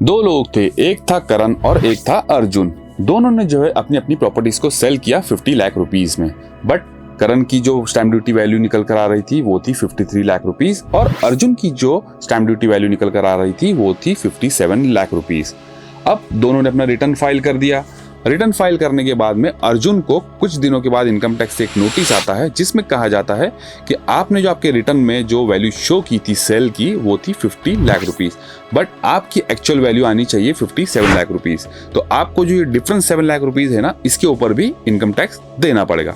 दो लोग थे, एक था करण और एक था अर्जुन। दोनों ने जो है अपनी अपनी प्रॉपर्टीज को सेल किया 50 लाख रुपीस में। बट करण की जो स्टैम्प ड्यूटी वैल्यू निकल कर आ रही थी वो थी 53 लाख रुपीस और अर्जुन की जो स्टैम्प ड्यूटी वैल्यू निकल कर आ रही थी वो थी 57 लाख रुपीस। अब दोनों ने अपना रिटर्न फाइल कर दिया। रिटर्न फाइल करने के बाद में अर्जुन को कुछ दिनों के बाद इनकम टैक्स से एक नोटिस आता है जिसमें कहा जाता है कि आपने जो आपके रिटर्न में जो वैल्यू शो की थी सेल की वो थी 50 लाख रुपीस, बट आपकी एक्चुअल वैल्यू आनी चाहिए 57 लाख रुपीस। तो आपको जो ये डिफरेंस 7 लाख रुपीस है ना, इसके ऊपर भी इनकम टैक्स देना पड़ेगा।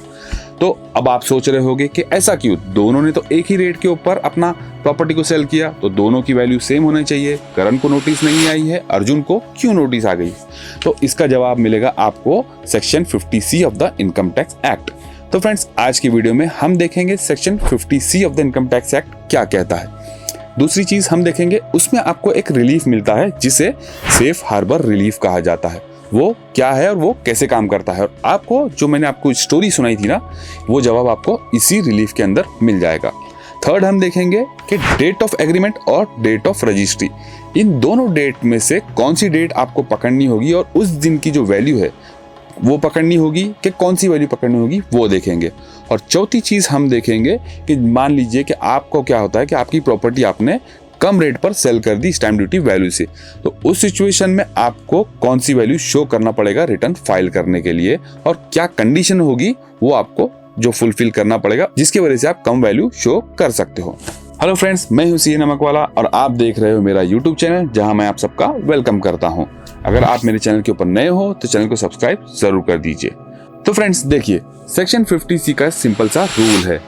तो अब आप सोच रहे होंगे कि ऐसा क्यों, दोनों ने तो एक ही रेट के ऊपर अपना प्रॉपर्टी को सेल किया, तो दोनों की वैल्यू सेम होनी चाहिए। करण को नोटिस नहीं आई है, अर्जुन को क्यों नोटिस आ गई? तो इसका जवाब मिलेगा आपको section 50C of the income tax act. तो फ्रेंड्स, आज की वीडियो में हम देखेंगे section 50C of the income tax act क्या कहता है। दूसरी चीज हम देखेंगे, उसमें आपको एक रिलीफ मिलता है जिसे सेफ हार्बर रिलीफ कहा जाता है। वो क्या है और वो कैसे काम करता है, और आपको जो मैंने आपको स्टोरी सुनाई थी ना, वो जवाब आपको इसी रिलीफ के अंदर मिल जाएगा। थर्ड हम देखेंगे कि डेट ऑफ एग्रीमेंट और डेट ऑफ रजिस्ट्री, इन दोनों डेट में से कौन सी डेट आपको पकड़नी होगी और उस दिन की जो वैल्यू है वो पकड़नी होगी कि कौन सी वैल्यू पकड़नी होगी वो देखेंगे। और चौथी चीज हम देखेंगे कि मान लीजिए कि आपको क्या होता है कि आपकी प्रॉपर्टी आपने कम रेट पर सेल कर दी स्टैम्प ड्यूटी वैल्यू से, तो उस सिचुएशन में आपको कौन सी वैल्यू शो करना पड़ेगा रिटर्न फाइल करने के लिए, और क्या कंडीशन होगी वो आपको जो फुलफिल करना पड़ेगा जिसकी वजह से आप कम वैल्यू शो कर सकते हो। हेलो फ्रेंड्स, मैं हूं सीए नमकवाला और आप देख रहे हो मेरा यूट्यूब चैनल जहां मैं आप सबका वेलकम करता हूं। अगर आप मेरे चैनल के ऊपर नए हो तो चैनल को सब्सक्राइब जरूर कर दीजिए। तो फ्रेंड्स देखिए, सेक्शन 50C का सिंपल सा रूल है।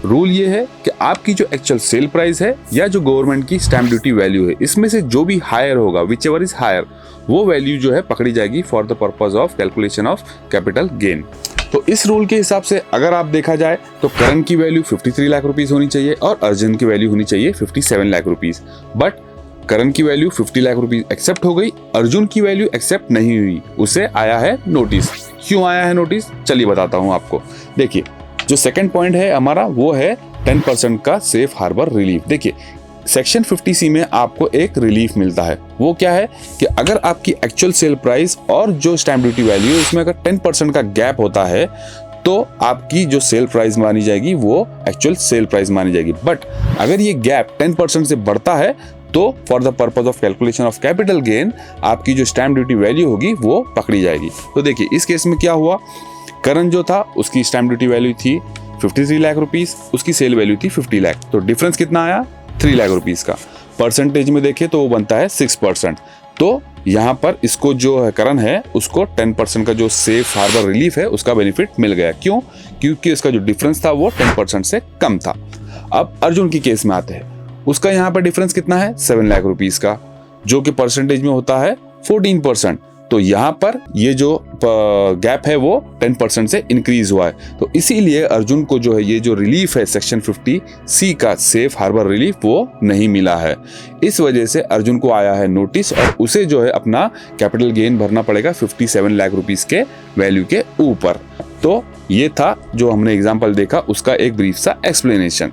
रूल ये है कि आपकी जो एक्चुअल सेल प्राइस है या जो गवर्नमेंट की स्टैम्प ड्यूटी वैल्यू है, इसमें से जो भी हायर होगा, विच एवर इज हायर, वो वैल्यू जो है पकड़ी जाएगी for the purpose of calculation of capital gain. तो इस रूल के हिसाब से अगर आप देखा जाए तो करण की वैल्यू 53 लाख रुपीस होनी चाहिए और अर्जुन की वैल्यू होनी चाहिए 57 लाख रुपीस। बट करण की वैल्यू 50 लाख रुपीस एक्सेप्ट हो गई, अर्जुन की वैल्यू एक्सेप्ट नहीं हुई, उसे आया है नोटिस। क्यों आया है नोटिस, चलिए बताता हूं आपको। देखिए, जो सेकंड पॉइंट है हमारा वो है 10% का सेफ हार्बर रिलीफ। देखिए, सेक्शन 50C में आपको एक रिलीफ मिलता है। वो क्या है कि अगर आपकी एक्चुअल सेल प्राइस और जो स्टैम्प ड्यूटी वैल्यू है उसमें अगर 10% का गैप होता है तो आपकी जो सेल प्राइस मानी जाएगी वो एक्चुअल सेल प्राइस मानी जाएगी। बट अगर ये गैप 10% से बढ़ता है तो for the purpose of calculation of capital gain आपकी जो स्टैम्प ड्यूटी वैल्यू होगी वो पकड़ी जाएगी। तो देखिए, इस केस में क्या हुआ, करण जो था उसकी स्टैम्प ड्यूटी वैल्यू थी 53 लाख रुपीस, उसकी सेल वैल्यू थी 50 लाख, तो डिफरेंस कितना आया 3 लाख रुपीस का। परसेंटेज में देखें तो वो बनता है 6%। तो यहाँ पर इसको जो है करण है उसको 10% का जो सेफ हार्बर रिलीफ है उसका बेनिफिट मिल गया। क्यों? क्योंकि उसका जो डिफरेंस था वो 10% से कम था। अब अर्जुन की केस में आते हैं, उसका यहाँ पर डिफरेंस कितना है 7 लाख रुपीस का, जो कि परसेंटेज में होता है 14%। तो यहाँ पर ये जो गैप है वो 10% से इंक्रीज हुआ है। तो इसीलिए अर्जुन को जो है ये जो रिलीफ है सेक्शन 50C का सेफ हार्बर रिलीफ वो नहीं मिला है। इस वजह से अर्जुन को आया है नोटिस और उसे जो है अपना कैपिटल गेन भरना पड़ेगा 57 लाख रुपीस के वैल्यू के ऊपर। तो ये था जो हमने एग्जाम्पल देखा, उसका एक ब्रीफ सा एक्सप्लेनेशन।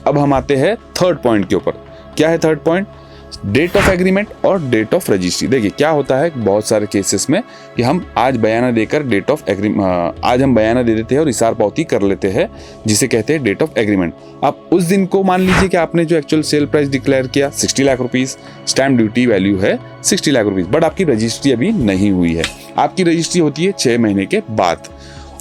अब हम आते हैं थर्ड पॉइंट के ऊपर। क्या है third point? Date of agreement और डेट ऑफ रजिस्ट्री। देखिए, क्या होता है बहुत सारे केसेस में कि हम आज बयाना देकर डेट ऑफ आज हम बयाना दे देते हैं और इसार पावती कर लेते हैं जिसे कहते हैं डेट ऑफ एग्रीमेंट। आप उस दिन को मान लीजिए कि आपने जो एक्चुअल सेल प्राइस डिक्लेयर किया 60 lakh rupees, stamp duty value है 60 लाख रुपीस, बट आपकी रजिस्ट्री अभी नहीं हुई है। आपकी रजिस्ट्री होती है 6 महीने के बाद।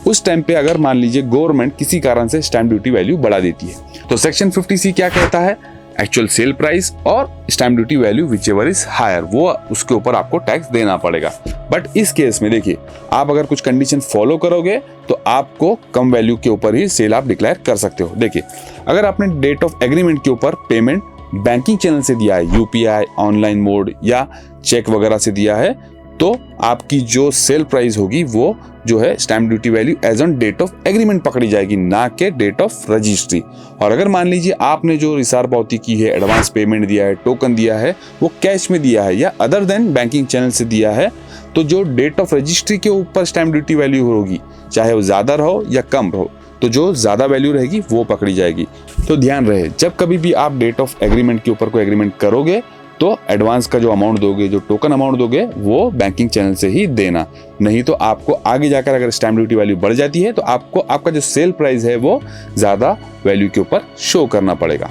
उस टाइम पे अगर मान लीजिए गवर्नमेंट किसी कारण से स्टैम्प ड्यूटी वैल्यू बढ़ा देती है, तो सेक्शन 50C क्या कहता है, एक्चुअल सेल प्राइस और stamp duty value whichever is higher, वो उसके ऊपर आपको टैक्स देना पड़ेगा। बट इस केस में देखिए, आप अगर कुछ कंडीशन फॉलो करोगे तो आपको कम वैल्यू के ऊपर ही सेल आप डिक्लेयर कर सकते हो। देखिए, अगर आपने डेट ऑफ एग्रीमेंट के ऊपर पेमेंट बैंकिंग चैनल से दिया है, UPI, ऑनलाइन मोड या चेक वगैरह से दिया है, तो आपकी जो सेल प्राइस होगी वो जो है stamp duty value as on date of agreement पकड़ी जाएगी, ना कि डेट ऑफ रजिस्ट्री। और अगर मान लीजिए आपने जो रिसार पावती की है, एडवांस पेमेंट दिया है, टोकन दिया है, वो कैश में दिया है या अदर देन बैंकिंग चैनल से दिया है, तो जो डेट ऑफ रजिस्ट्री के ऊपर स्टैम्प ड्यूटी वैल्यू होगी, चाहे वो ज्यादा रहो या कम रहो, तो जो ज्यादा वैल्यू रहेगी वो पकड़ी जाएगी। तो ध्यान रहे, जब कभी भी आप डेट ऑफ एग्रीमेंट के ऊपर कोई एग्रीमेंट करोगे तो एडवांस का जो अमाउंट दोगे, जो टोकन अमाउंट दोगे, वो बैंकिंग चैनल से ही देना। नहीं तो आपको आगे जाकर अगर स्टैम्प ड्यूटी वैल्यू बढ़ जाती है तो आपको आपका जो सेल प्राइस है वो ज़्यादा वैल्यू के ऊपर शो करना पड़ेगा।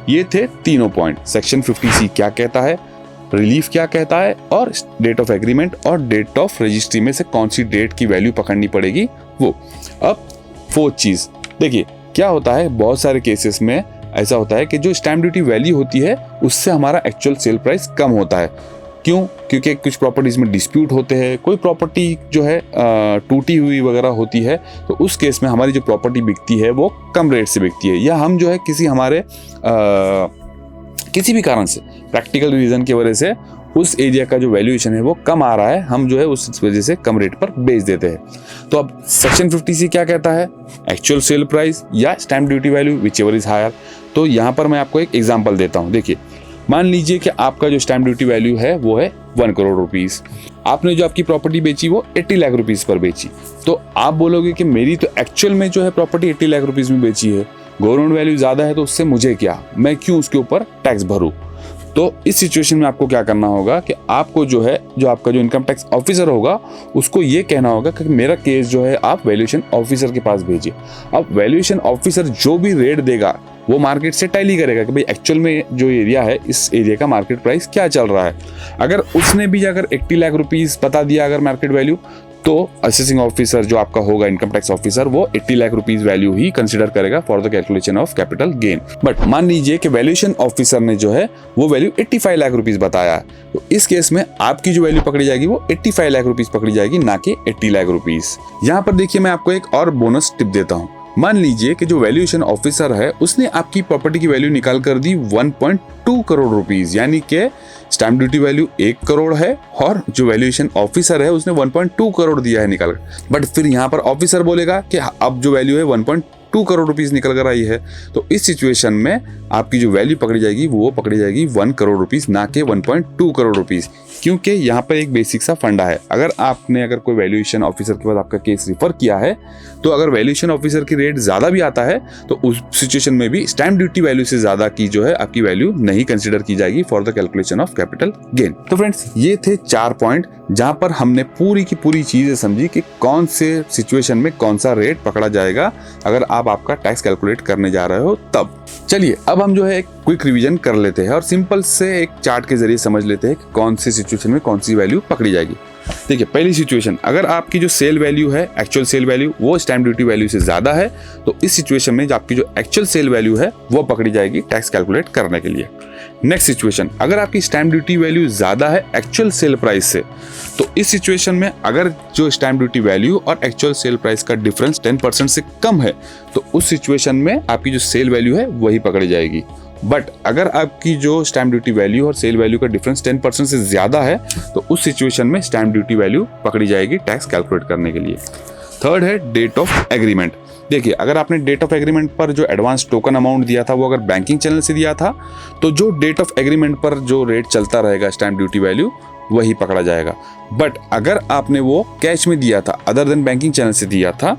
ये थे तीनों पॉइंट। सेक्शन 50C क्या कहता है, रिलीफ क्या कहता है, और डेट ऑफ एग्रीमेंट और डेट ऑफ रजिस्ट्री में से कौन सी डेट की वैल्यू पकड़नी पड़ेगी वो। अब फोर्थ चीज़ देखिए, क्या होता है बहुत सारे केसेस में ऐसा होता है कि जो स्टैम्प ड्यूटी वैल्यू होती है उससे हमारा एक्चुअल सेल प्राइस कम होता है। क्यों? क्योंकि कुछ प्रॉपर्टीज में डिस्प्यूट होते हैं, कोई प्रॉपर्टी जो है टूटी हुई वगैरह होती है, तो उस केस में हमारी जो प्रॉपर्टी बिकती है वो कम रेट से बिकती है, या हम जो है किसी हमारे किसी भी कारण से, प्रैक्टिकल रीजन की वजह से उस एरिया का जो वैल्यूएशन है वो कम आ रहा है, हम जो है उस वजह से कम रेट पर बेच देते हैं। तो अब सेक्शन 50C क्या कहता है, एक्चुअल सेल प्राइस या stamp duty value whichever is higher. तो यहाँ पर मैं आपको एक एग्जांपल देता हूँ। देखिए, मान लीजिए कि आपका जो स्टैम्प ड्यूटी वैल्यू है वो है 1 करोड़ रुपीस। आपने जो आपकी प्रॉपर्टी बेची वो 80 लाख रुपीस पर बेची। तो आप बोलोगे कि मेरी तो एक्चुअल में जो है प्रॉपर्टी 80 लाख रुपीस में बेची है, गवर्नमेंट वैल्यू ज्यादा है, तो उससे मुझे क्या, मैं क्यों उसके ऊपर टैक्स भरूं। तो इस सिचुएशन में आपको क्या करना होगा कि आपको जो है, जो आपका जो इनकम टैक्स ऑफिसर होगा उसको ये कहना होगा कि मेरा केस जो है आप वैल्यूएशन ऑफिसर के पास भेजिए। अब वैल्यूएशन ऑफिसर जो भी रेट देगा वो मार्केट से टैली करेगा कि भाई एक्चुअल में जो एरिया है इस एरिया का मार्केट प्राइस क्या चल रहा है। अगर उसने भी अगर 80 लाख रुपीस बता दिया अगर मार्केट वैल्यू, तो असेसिंग ऑफिसर जो आपका होगा, इनकम टैक्स ऑफिसर, वो 80 लाख रुपीस वैल्यू ही कंसीडर करेगा for the calculation of capital gain. But मान लीजिए कि वैल्यूएशन ऑफिसर ने जो है वो वैल्यू 85 लाख रुपीस बताया, तो इस केस में आपकी जो वैल्यू पकड़ी जाएगी वो 85 लाख रुपीस पकड़ी जाएगी, ना कि 80 लाख रुपीस। यहाँ पर देखिए, मैं आपको एक और बोनस टिप देता हूँ। मान लीजिए कि जो वैल्यूएशन ऑफिसर है उसने आपकी प्रॉपर्टी की वैल्यू निकाल कर दी 1.2 करोड़ रुपीस, यानी कि स्टैम्प ड्यूटी वैल्यू 1 करोड़ है और जो वैल्यूएशन ऑफिसर है उसने 1.2 करोड़ दिया है निकाल कर। बट फिर यहाँ पर ऑफिसर बोलेगा कि अब जो वैल्यू है 1.2 करोड़ रुपीस निकल कर आई है, तो इस सिचुएशन में आपकी जो वैल्यू पकड़ी जाएगी वो पकड़ी जाएगी 1 करोड़ रुपीस, ना कि 1.2 करोड़ रुपीस। क्योंकि यहाँ पर एक बेसिक सा फंडा है, अगर कोई वैल्यूएशन ऑफिसर के पास आपका केस रिफर किया है, तो अगर वैल्यूएशन ऑफिसर की रेट ज्यादा भी आता है तो उस सिचुएशन में भी स्टैम्प ड्यूटी वैल्यू से ज्यादा की जो है आपकी वैल्यू नहीं कंसीडर की जाएगी for the calculation of capital gain. तो फ्रेंड्स, ये थे 4 पॉइंट जहां पर हमने पूरी की पूरी चीजें समझी कि कौन से सिचुएशन में कौन सा रेट पकड़ा जाएगा अगर आप आपका टैक्स कैलकुलेट करने जा रहे हो तब। चलिए अब हम जो है एक क्विक रिवीजन कर लेते हैं और सिंपल से एक चार्ट के जरिए समझ लेते हैं कि कौन सी सिचुएशन में कौन सी वैल्यू पकड़ी जाएगी। देखिए, पहली सिचुएशन, अगर आपकी जो सेल वैल्यू है, एक्चुअल सेल वैल्यू, वो स्टैम्प ड्यूटी वैल्यू से ज्यादा है, तो इस सिचुएशन में जो आपकी जो एक्चुअल सेल वैल्यू है वो पकड़ी जाएगी टैक्स कैलकुलेट करने के लिए। नेक्स्ट सिचुएशन, अगर आपकी स्टैम्प ड्यूटी वैल्यू ज्यादा है एक्चुअल सेल प्राइस से, तो इस सिचुएशन में अगर जो स्टैम्प ड्यूटी वैल्यू और एक्चुअल सेल प्राइस का डिफरेंस 10% से कम है, तो उस सिचुएशन में आपकी जो सेल वैल्यू है वही पकड़ी जाएगी। बट अगर आपकी जो स्टैम्प ड्यूटी वैल्यू और सेल वैल्यू का डिफरेंस 10% से ज्यादा है, तो उस सिचुएशन में स्टैम्प ड्यूटी वैल्यू पकड़ी जाएगी टैक्स कैलकुलेट करने के लिए। थर्ड है डेट ऑफ एग्रीमेंट। देखिए, अगर आपने डेट ऑफ एग्रीमेंट पर जो एडवांस टोकन अमाउंट दिया था वो अगर बैंकिंग चैनल से दिया था, तो जो डेट ऑफ एग्रीमेंट पर जो रेट चलता रहेगा स्टैम्प ड्यूटी वैल्यू वही पकड़ा जाएगा। बट अगर आपने वो कैश में दिया था, अदर देन बैंकिंग चैनल से दिया था,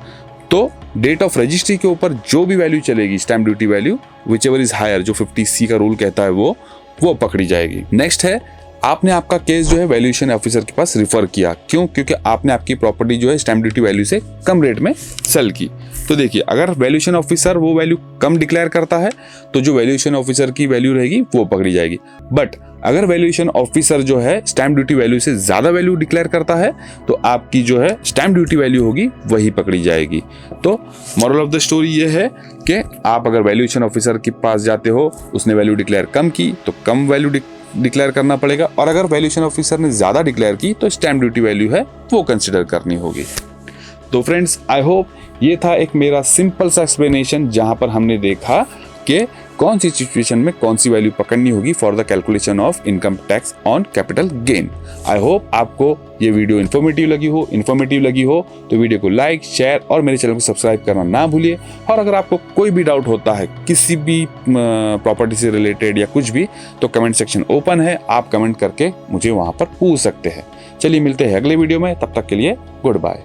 तो डेट ऑफ रजिस्ट्री के ऊपर जो भी वैल्यू चलेगी stamp duty value whichever is higher, जो 50C का रूल कहता है वो पकड़ी जाएगी। नेक्स्ट है, आपने आपका केस जो है वैल्यूएशन ऑफिसर के पास रिफर किया। क्यों? क्योंकि आपने आपकी प्रॉपर्टी जो है स्टैम्प ड्यूटी वैल्यू से कम रेट में सेल की। तो देखिए, अगर वैल्यूएशन ऑफिसर वो वैल्यू कम डिक्लेयर करता है तो जो वैल्यूएशन ऑफिसर की वैल्यू रहेगी वो पकड़ी जाएगी। बट अगर वैल्यूएशन ऑफिसर जो है स्टैम्प ड्यूटी वैल्यू से ज्यादा वैल्यू डिक्लेयर करता है, तो आपकी जो है स्टैम्प ड्यूटी वैल्यू होगी वही पकड़ी जाएगी। तो मोरल ऑफ द स्टोरी ये है कि आप अगर वैल्यूएशन ऑफिसर के पास जाते हो, उसने वैल्यू डिक्लेयर कम की तो कम वैल्यू डिक्लेयर करना पड़ेगा, और अगर वैल्यूएशन ऑफिसर ने ज्यादा डिक्लेयर की तो स्टैम्प ड्यूटी वैल्यू है वो कंसिडर करनी होगी। तो फ्रेंड्स, आई होप ये था एक मेरा सिंपल सा एक्सप्लेनेशन जहां पर हमने देखा कि कौन सी सिचुएशन में कौन सी वैल्यू पकड़नी होगी for the calculation of income tax on capital gain. I hope आपको ये वीडियो इन्फॉर्मेटिव लगी हो तो वीडियो को लाइक, शेयर और मेरे चैनल को सब्सक्राइब करना ना भूलिए। और अगर आपको कोई भी डाउट होता है किसी भी प्रॉपर्टी से रिलेटेड या कुछ भी, तो कमेंट सेक्शन ओपन है, आप कमेंट करके मुझे वहां पर पूछ सकते हैं। चलिए मिलते हैं अगले वीडियो में, तब तक के लिए गुड बाय।